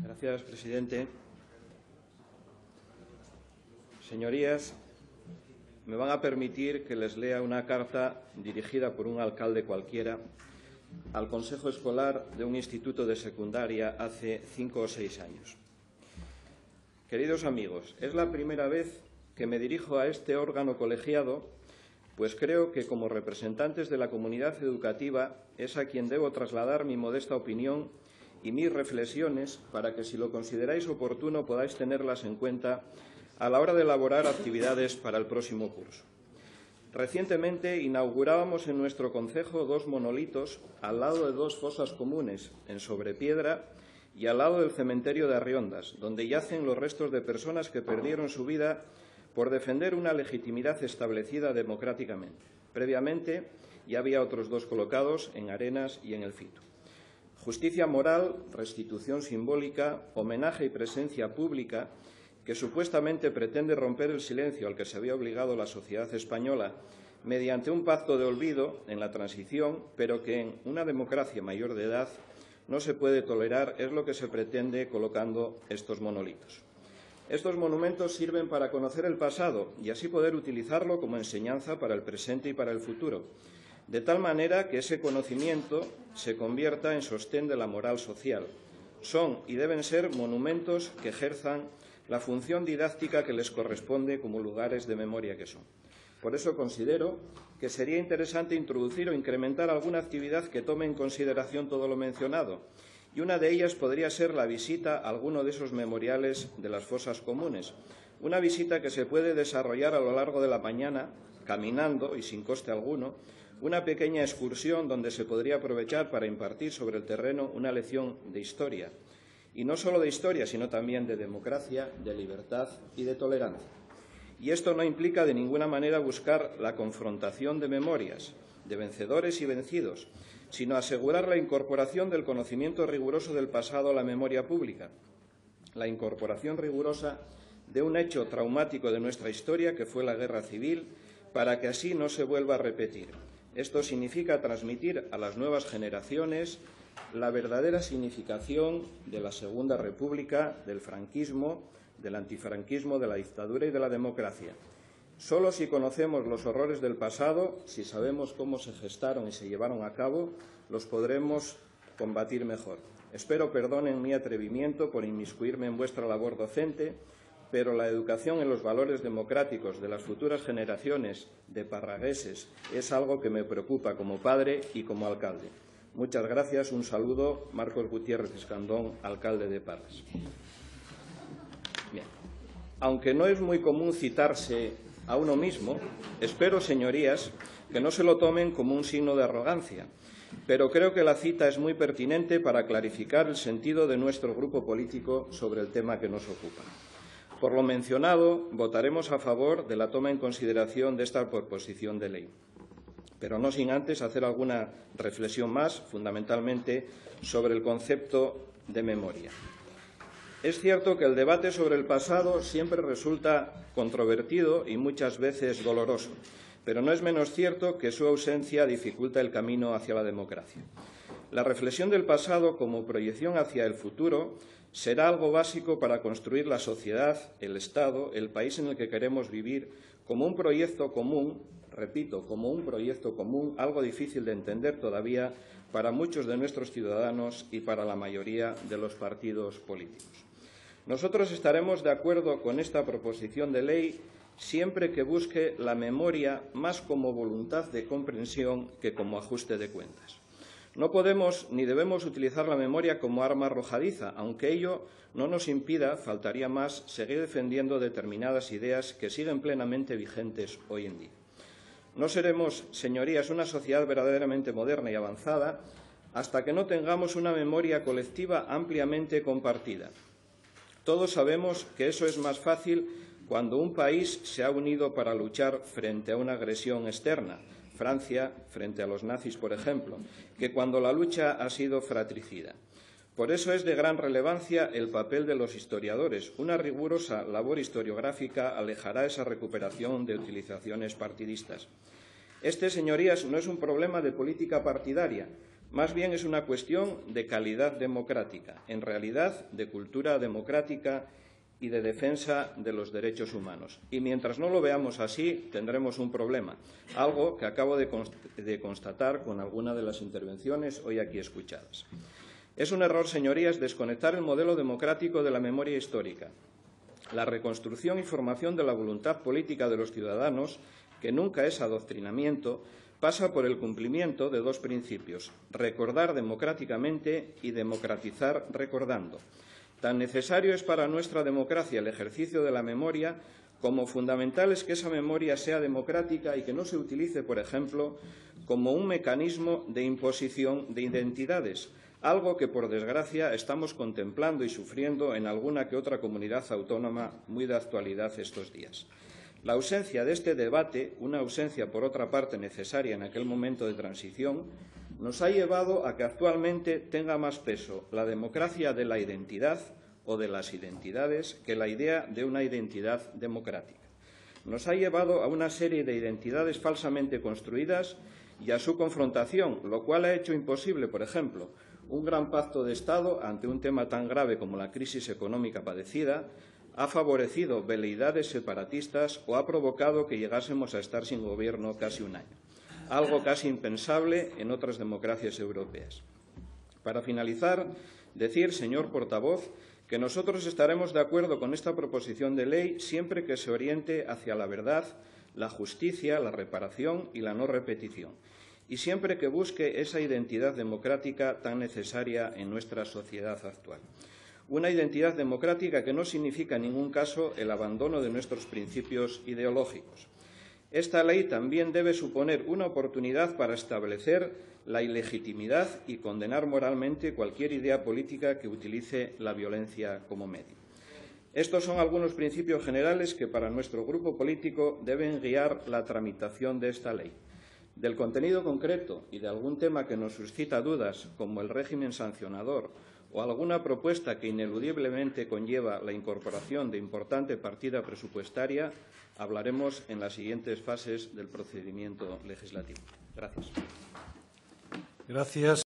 Gracias, presidente. Señorías, me van a permitir que les lea una carta dirigida por un alcalde cualquiera al Consejo Escolar de un instituto de secundaria hace 5 o 6 años. Queridos amigos, es la primera vez que me dirijo a este órgano colegiado, pues creo que como representantes de la comunidad educativa es a quien debo trasladar mi modesta opinión y mis reflexiones para que, si lo consideráis oportuno, podáis tenerlas en cuenta a la hora de elaborar actividades para el próximo curso. Recientemente inaugurábamos en nuestro concejo 2 monolitos al lado de 2 fosas comunes, en Sobrepiedra y al lado del cementerio de Arriondas, donde yacen los restos de personas que perdieron su vida por defender una legitimidad establecida democráticamente. Previamente ya había otros 2 colocados en Arenas y en El Fito. Justicia moral, restitución simbólica, homenaje y presencia pública que supuestamente pretende romper el silencio al que se había obligado la sociedad española mediante un pacto de olvido en la transición, pero que en una democracia mayor de edad no se puede tolerar, es lo que se pretende colocando estos monolitos. Estos monumentos sirven para conocer el pasado y así poder utilizarlo como enseñanza para el presente y para el futuro, de tal manera que ese conocimiento se convierta en sostén de la moral social. Son y deben ser monumentos que ejerzan la función didáctica que les corresponde como lugares de memoria que son. Por eso considero que sería interesante introducir o incrementar alguna actividad que tome en consideración todo lo mencionado, y una de ellas podría ser la visita a alguno de esos memoriales de las fosas comunes, una visita que se puede desarrollar a lo largo de la mañana, caminando y sin coste alguno, una pequeña excursión donde se podría aprovechar para impartir sobre el terreno una lección de historia, y no solo de historia, sino también de democracia, de libertad y de tolerancia. Y esto no implica de ninguna manera buscar la confrontación de memorias, de vencedores y vencidos, sino asegurar la incorporación del conocimiento riguroso del pasado a la memoria pública, la incorporación rigurosa de un hecho traumático de nuestra historia, que fue la Guerra Civil, para que así no se vuelva a repetir. Esto significa transmitir a las nuevas generaciones la verdadera significación de la Segunda República, del franquismo, del antifranquismo, de la dictadura y de la democracia. Solo si conocemos los horrores del pasado, si sabemos cómo se gestaron y se llevaron a cabo, los podremos combatir mejor. Espero perdonen mi atrevimiento por inmiscuirme en vuestra labor docente, pero la educación en los valores democráticos de las futuras generaciones de parragueses es algo que me preocupa como padre y como alcalde. Muchas gracias. Un saludo. Marcos Gutiérrez Escandón, alcalde de Parras. Bien. Aunque no es muy común citarse a uno mismo, espero, señorías, que no se lo tomen como un signo de arrogancia, pero creo que la cita es muy pertinente para clarificar el sentido de nuestro grupo político sobre el tema que nos ocupa. Por lo mencionado, votaremos a favor de la toma en consideración de esta proposición de ley, pero no sin antes hacer alguna reflexión más, fundamentalmente sobre el concepto de memoria. Es cierto que el debate sobre el pasado siempre resulta controvertido y muchas veces doloroso, pero no es menos cierto que su ausencia dificulta el camino hacia la democracia. La reflexión del pasado como proyección hacia el futuro será algo básico para construir la sociedad, el Estado, el país en el que queremos vivir como un proyecto común, repito, como un proyecto común, algo difícil de entender todavía para muchos de nuestros ciudadanos y para la mayoría de los partidos políticos. Nosotros estaremos de acuerdo con esta proposición de ley siempre que busque la memoria más como voluntad de comprensión que como ajuste de cuentas. No podemos ni debemos utilizar la memoria como arma arrojadiza, aunque ello no nos impida, faltaría más, seguir defendiendo determinadas ideas que siguen plenamente vigentes hoy en día. No seremos, señorías, una sociedad verdaderamente moderna y avanzada hasta que no tengamos una memoria colectiva ampliamente compartida. Todos sabemos que eso es más fácil cuando un país se ha unido para luchar frente a una agresión externa, Francia frente a los nazis, por ejemplo, que cuando la lucha ha sido fratricida. Por eso es de gran relevancia el papel de los historiadores. Una rigurosa labor historiográfica alejará esa recuperación de utilizaciones partidistas. Este, señorías, no es un problema de política partidaria, Más bien es una cuestión de calidad democrática, en realidad de cultura democrática y de defensa de los derechos humanos. Y mientras no lo veamos así, tendremos un problema, algo que acabo de constatar con alguna de las intervenciones hoy aquí escuchadas. Es un error, señorías, desconectar el modelo democrático de la memoria histórica. La reconstrucción y formación de la voluntad política de los ciudadanos, que nunca es adoctrinamiento, pasa por el cumplimiento de dos principios: recordar democráticamente y democratizar recordando. Tan necesario es para nuestra democracia el ejercicio de la memoria como fundamental es que esa memoria sea democrática y que no se utilice, por ejemplo, como un mecanismo de imposición de identidades, algo que, por desgracia, estamos contemplando y sufriendo en alguna que otra comunidad autónoma muy de actualidad estos días. La ausencia de este debate, una ausencia, por otra parte, necesaria en aquel momento de transición, nos ha llevado a que actualmente tenga más peso la democracia de la identidad o de las identidades que la idea de una identidad democrática. Nos ha llevado a una serie de identidades falsamente construidas y a su confrontación, lo cual ha hecho imposible, por ejemplo, un gran pacto de Estado ante un tema tan grave como la crisis económica padecida, ha favorecido veleidades separatistas o ha provocado que llegásemos a estar sin gobierno casi un año, algo casi impensable en otras democracias europeas. Para finalizar, decir, señor portavoz, que nosotros estaremos de acuerdo con esta proposición de ley siempre que se oriente hacia la verdad, la justicia, la reparación y la no repetición, y siempre que busque esa identidad democrática tan necesaria en nuestra sociedad actual. Una identidad democrática que no significa en ningún caso el abandono de nuestros principios ideológicos. Esta ley también debe suponer una oportunidad para establecer la ilegitimidad y condenar moralmente cualquier idea política que utilice la violencia como medio. Estos son algunos principios generales que para nuestro grupo político deben guiar la tramitación de esta ley. Del contenido concreto y de algún tema que nos suscita dudas, como el régimen sancionador o alguna propuesta que ineludiblemente conlleva la incorporación de importante partida presupuestaria, hablaremos en las siguientes fases del procedimiento legislativo. Gracias. Gracias.